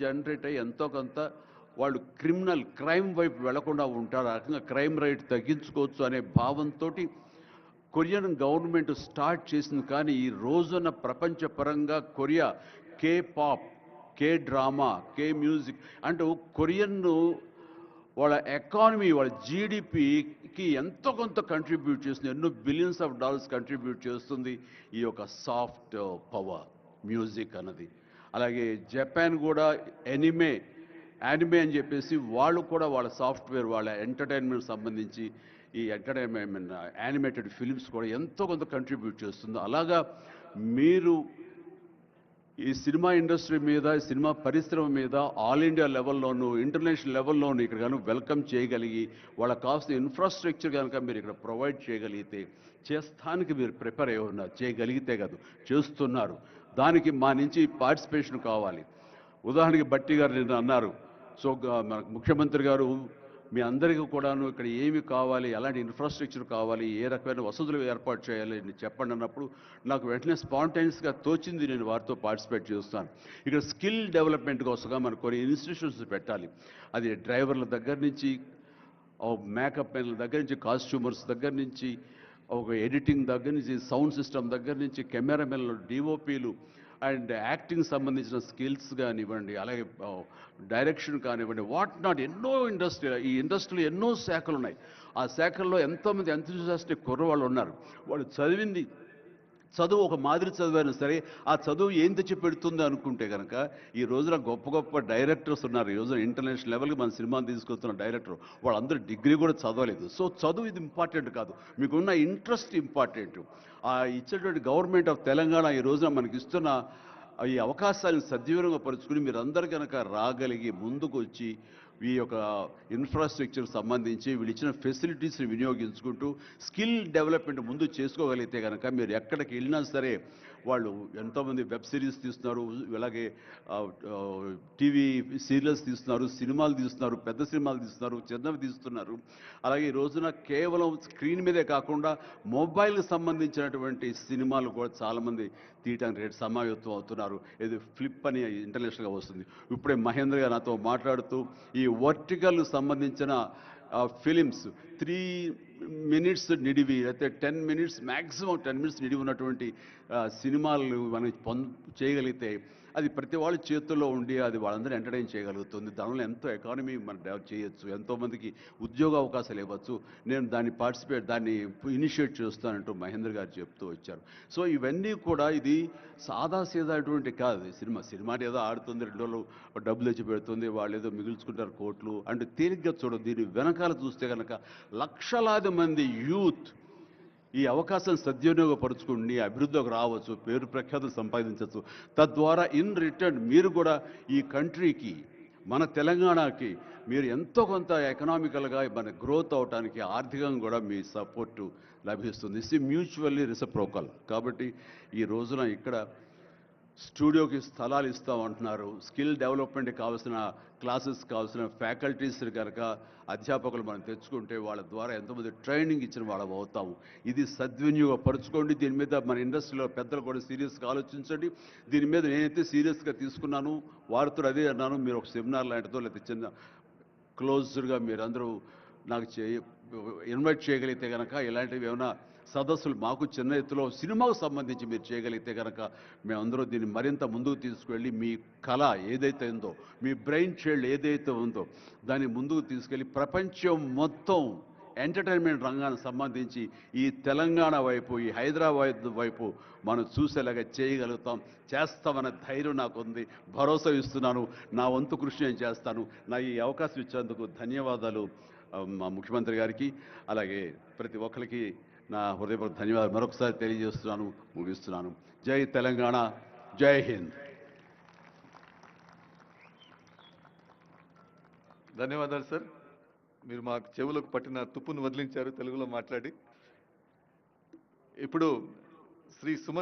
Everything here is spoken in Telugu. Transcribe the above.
జనరేట్ అయ్యి ఎంతో కొంత వాళ్ళు క్రైమ్ వైపు వెళ్లకుండా ఉంటారు. ఆ రకంగా క్రైమ్ రేట్ తగ్గించుకోవచ్చు అనే భావంతో కొరియన్ గవర్నమెంట్ స్టార్ట్ చేసింది. కానీ ఈ రోజున ప్రపంచపరంగా Korea K pop, K drama, K music అంటూ కొరియన్ వాళ్ళ ఎకానమీ, వాళ్ళ జీడిపికి ఎంతో కొంత కంట్రిబ్యూట్ చేస్తుంది. ఎన్నో బిలియన్స్ ఆఫ్ డాలర్స్ కంట్రిబ్యూట్ చేస్తుంది ఈ యొక్క సాఫ్ట్ పవర్ మ్యూజిక్ అన్నది. అలాగే జపాన్ కూడా యానిమే అని చెప్పేసి వాళ్ళు కూడా వాళ్ళ సాఫ్ట్వేర్, వాళ్ళ ఎంటర్టైన్మెంట్ సంబంధించి ఈ ఎంటర్టైన్మెంట్ యానిమేటెడ్ ఫిలిమ్స్ కూడా ఎంతో కొంత కంట్రిబ్యూట్ చేస్తుంది. అలాగా మీరు ఈ సినిమా ఇండస్ట్రీ మీద, సినిమా పరిశ్రమ మీద ఆల్ ఇండియా లెవెల్లోనూ, ఇంటర్నేషనల్ లెవెల్లోనూ ఇక్కడ కనుక వెల్కమ్ చేయగలిగి వాళ్ళకి కావాల్సిన ఇన్ఫ్రాస్ట్రక్చర్ కనుక మీరు ఇక్కడ ప్రొవైడ్ చేయగలిగితే, చేస్తానికి మీరు ప్రిపేర్ అయి ఉన్నారు. చేయగలిగితే కాదు, చేస్తున్నారు. దానికి మా నుంచి పార్టిసిపేషన్ కావాలి. ఉదాహరణకి బట్టి గారు నిన్న అన్నారు, సో మన ముఖ్యమంత్రి గారు మీ అందరికీ కూడాను ఇక్కడ ఏమి కావాలి, ఎలాంటి ఇన్ఫ్రాస్ట్రక్చర్ కావాలి, ఏ రకమైన వసతులు ఏర్పాటు చేయాలి అని చెప్పండి అన్నప్పుడు నాకు వెంటనే స్పాంటైనియస్గా తోచింది. నేను వారితో పార్టిసిపేట్ చేస్తాను. ఇక్కడ స్కిల్ డెవలప్మెంట్ కోసంగా మనం కొన్ని ఇన్స్టిట్యూషన్స్ పెట్టాలి. అది డ్రైవర్ల దగ్గర నుంచి, మేకప్ మెన్ల దగ్గర నుంచి, కాస్ట్యూమర్స్ దగ్గర నుంచి, ఒక ఎడిటింగ్ దగ్గర నుంచి, సౌండ్ సిస్టమ్ దగ్గర నుంచి, కెమెరామెన్లు, డిఓపీలు అండ్ యాక్టింగ్ సంబంధించిన స్కిల్స్ కానివ్వండి, అలాగే డైరెక్షన్ కానివ్వండి, వాట్ నాట్ ఎన్నో ఈ ఇండస్ట్రీలో ఎన్నో శాఖలు ఉన్నాయి. ఆ శాఖల్లో ఎంతోమంది ఎంతూజియాస్టిక్ కుర్రవాళ్ళు ఉన్నారు. వాళ్ళు చదువు ఒక మాదిరి చదువైనా సరే ఆ చదువు ఏం తెచ్చి పెడుతుంది అనుకుంటే కనుక ఈ రోజున గొప్ప గొప్ప డైరెక్టర్స్ ఉన్నారు. ఈ రోజున ఇంటర్నేషనల్ లెవెల్కి మన సినిమాని తీసుకొస్తున్న డైరెక్టర్ వాళ్ళందరూ డిగ్రీ కూడా చదవలేదు. సో చదువు ఇది ఇంపార్టెంట్ కాదు, మీకున్న ఇంట్రెస్ట్ ఇంపార్టెంట్. ఆ ఇచ్చేటువంటి గవర్నమెంట్ ఆఫ్ తెలంగాణ ఈ రోజున మనకి ఇస్తున్న ఈ అవకాశాలను సద్వినియోగపరుచుకుని మీరందరూ కనుక రాగలిగి ముందుకు వచ్చి ఈ యొక్క ఇన్ఫ్రాస్ట్రక్చర్ సంబంధించి వీళ్ళు ఇచ్చిన ఫెసిలిటీస్ని వినియోగించుకుంటూ స్కిల్ డెవలప్మెంట్ ముందు చేసుకోగలిగితే కనుక మీరు ఎక్కడికి వెళ్ళినా సరే, వాళ్ళు ఎంతోమంది వెబ్ సిరీస్ తీస్తున్నారు, అలాగే టీవీ సీరియల్స్ తీస్తున్నారు, సినిమాలు తీస్తున్నారు, పెద్ద సినిమాలు తీస్తున్నారు, చిన్నవి తీస్తున్నారు. అలాగే ఈ రోజున కేవలం స్క్రీన్ మీదే కాకుండా మొబైల్కి సంబంధించినటువంటి సినిమాలు కూడా చాలామంది తీయటానికి సమాయత్తం అవుతున్నారు. ఇది ఫ్లిప్ అని ఇంటర్నేషనల్గా వస్తుంది. ఇప్పుడే మహేంద్ర గారు నాతో మాట్లాడుతూ ఈ వర్టికల్ సంబంధించిన ఫిలిమ్స్ 3 minutes నిడివి, అయితే 10 minutes మ్యాక్సిమం 10 minutes నిడివి ఉన్నటువంటి సినిమాలు మనం చేయగలిగితే అది ప్రతి వాళ్ళ చేతుల్లో ఉండి అది వాళ్ళందరూ ఎంటర్టైన్ చేయగలుగుతుంది. దానివల్ల ఎంతో ఎకానమీ మనం డెవలప్ చేయొచ్చు, ఎంతోమందికి ఉద్యోగ అవకాశాలు ఇవ్వచ్చు. నేను దాన్ని ఇనిషియేట్ చేస్తానంటూ మహేంద్ర గారు చెప్తూ వచ్చారు. సో ఇవన్నీ కూడా ఇది సాదాసీదాటువంటి కాదు. సినిమా ఏదో ఆడుతుంది, 2 రోజులు డబ్బులు తెచ్చి పెడుతుంది, వాళ్ళు ఏదో మిగుల్చుకుంటారు కోట్లు అంటే తేలిగ్గా చూడదు. దీని వెనకాల చూస్తే కనుక లక్షలాది మంది యూత్ ఈ అవకాశం సద్వినియోగపరుచుకుని అభివృద్ధిలోకి రావచ్చు, పేరు ప్రఖ్యాతులు సంపాదించవచ్చు. తద్వారా ఇన్ రిటర్న్ మీరు కూడా ఈ కంట్రీకి, మన తెలంగాణకి మీరు ఎంతో కొంత ఎకనామికల్గా మన గ్రోత్ అవడానికి ఆర్థికంగా కూడా మీ సపోర్టు లభిస్తుంది. Is mutually reciprocal. కాబట్టి ఈ రోజున ఇక్కడ స్టూడియోకి స్థలాలు ఇస్తామంటున్నారు. స్కిల్ డెవలప్మెంట్కి కావాల్సిన క్లాసెస్, కావాల్సిన ఫ్యాకల్టీస్ కనుక అధ్యాపకులు మనం తెచ్చుకుంటే వాళ్ళ ద్వారా ఎంతోమంది ట్రైనింగ్ ఇచ్చిన వాళ్ళం అవుతాము. ఇది సద్వినియోగపరచుకోండి. దీని మీద మన ఇండస్ట్రీలో పెద్దలు కూడా సీరియస్గా ఆలోచించండి. దీని మీద నేనైతే సీరియస్గా తీసుకున్నాను, వారితో అదే అన్నాను. మీరు ఒక సెమినార్ లాంటిదో లేకపోతే చిన్న క్లోజ్డ్గా మీరందరూ నాకు ఇన్వైట్ చేయగలిగితే కనుక ఇలాంటివి ఏమైనా సదస్సులు మాకు చిన్న ఎత్తులో సినిమాకు సంబంధించి మీరు చేయగలిగితే కనుక మేమందరూ దీన్ని మరింత ముందుకు తీసుకువెళ్ళి మీ కళ ఏదైతే ఉందో, మీ బ్రెయిన్ చైల్డ్ ఏదైతే ఉందో దాన్ని ముందుకు తీసుకెళ్ళి ప్రపంచం మొత్తం ఎంటర్టైన్మెంట్ రంగానికి సంబంధించి ఈ తెలంగాణ వైపు, ఈ హైదరాబాద్ వైపు మనం చూసేలాగా చేస్తామన్న ధైర్యం నాకు ఉంది. భరోసా ఇస్తున్నాను. నా వంతు కృషి నేను చేస్తాను. నా ఈ అవకాశం ఇచ్చేందుకు ధన్యవాదాలు మా ముఖ్యమంత్రి గారికి, అలాగే ప్రతి ఒక్కరికి నా హృదయపూర్వక ధన్యవాదాలు మరొకసారి తెలియజేస్తున్నాను, ముగిస్తున్నాను. జై తెలంగాణ, జై హింద్. ధన్యవాదాలు సార్. మీరు మాకు చెవులకు పట్టిన తుప్పును వదిలించారు తెలుగులో మాట్లాడి. ఇప్పుడు శ్రీ సుమన్